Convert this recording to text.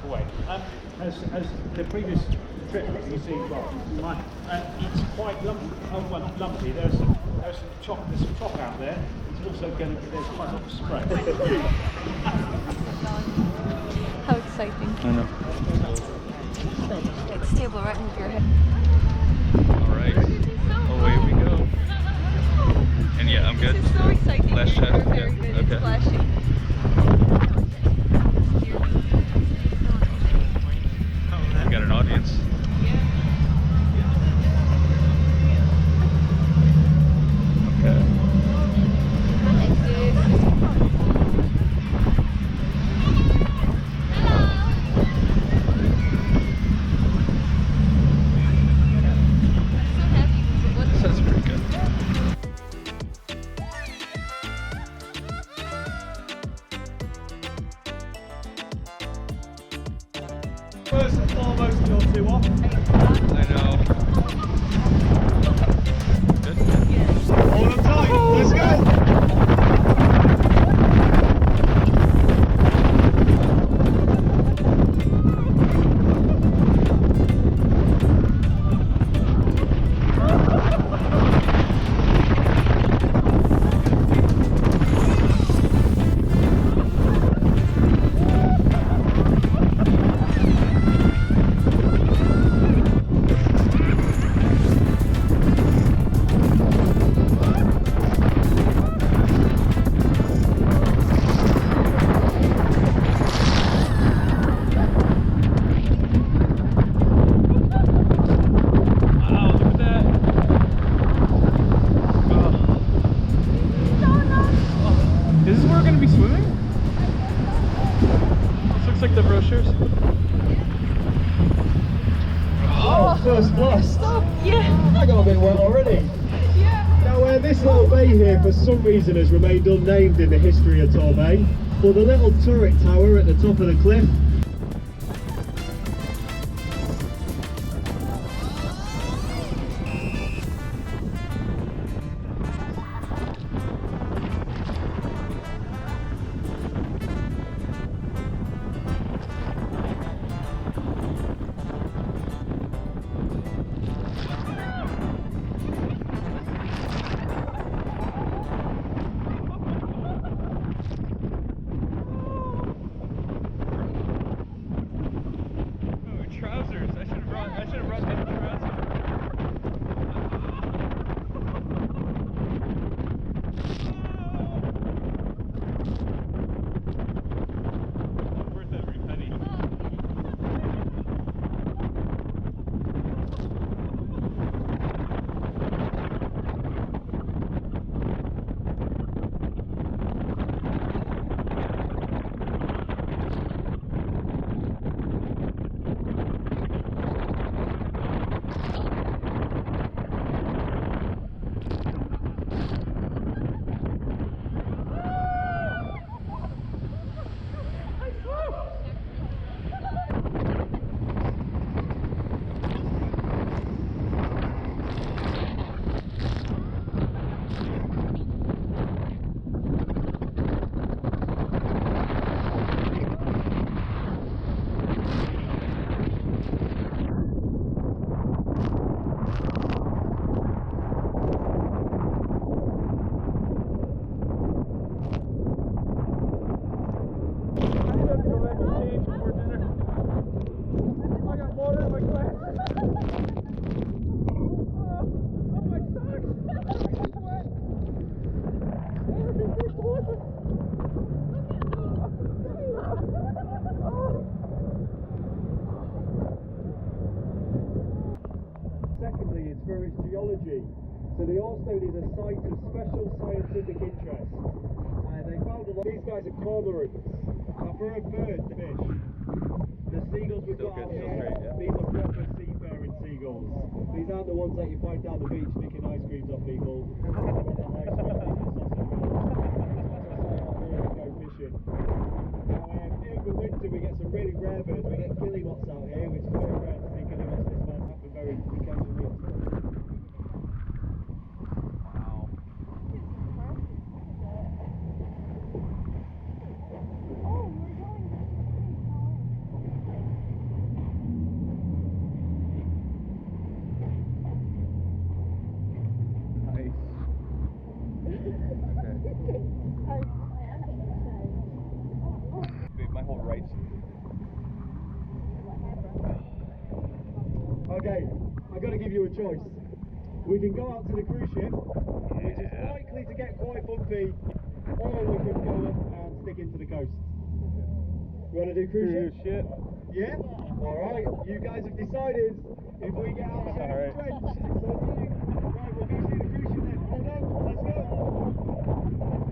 away. As the previous trip you see, well, it's quite lumpy. Oh, well, not lumpy. There's some chop out there. It's also going to be, there's quite a lot of spray. How exciting! I know. It's stable right into your head. All right, away we go. And yeah, I'm good. This is so exciting. Last shot. You're very good. It's flashy. We got an audience. Okay. That's pretty good. First and foremost, you're 2 off. I know. Good. Hold on tight. Let's go. Like the brochures. Oh, first class. Stop! Yeah. I got a bit wet already. Yeah. Now, this little bay here, for some reason, has remained unnamed in the history of Torquay. But the little turret tower at the top of the cliff. Trousers. I should have brought my trousers. Worth every penny. Secondly, it's for its geology. So the Orstone is a site of special scientific interest. They found a lot. These guys are cormorants. Now for a bird, the fish. The seagulls we've got out here, these are proper seafaring seagulls. These aren't the ones that you find down the beach nicking ice creams off people. Go fishing. Now, over winter we get some really rare birds. We get gillymots out here, which is very rare to see gillymots this far. Happen very occasionally. Okay, I've got to give you a choice. We can go out to the cruise ship, which is likely to get quite bumpy, or we can go up and stick into the coast. You want to do cruise ship? Yeah? Alright, you guys have decided. If we get absolutely drenched, it's on you. Right, we'll go see the cruise ship then. Hold on, let's go.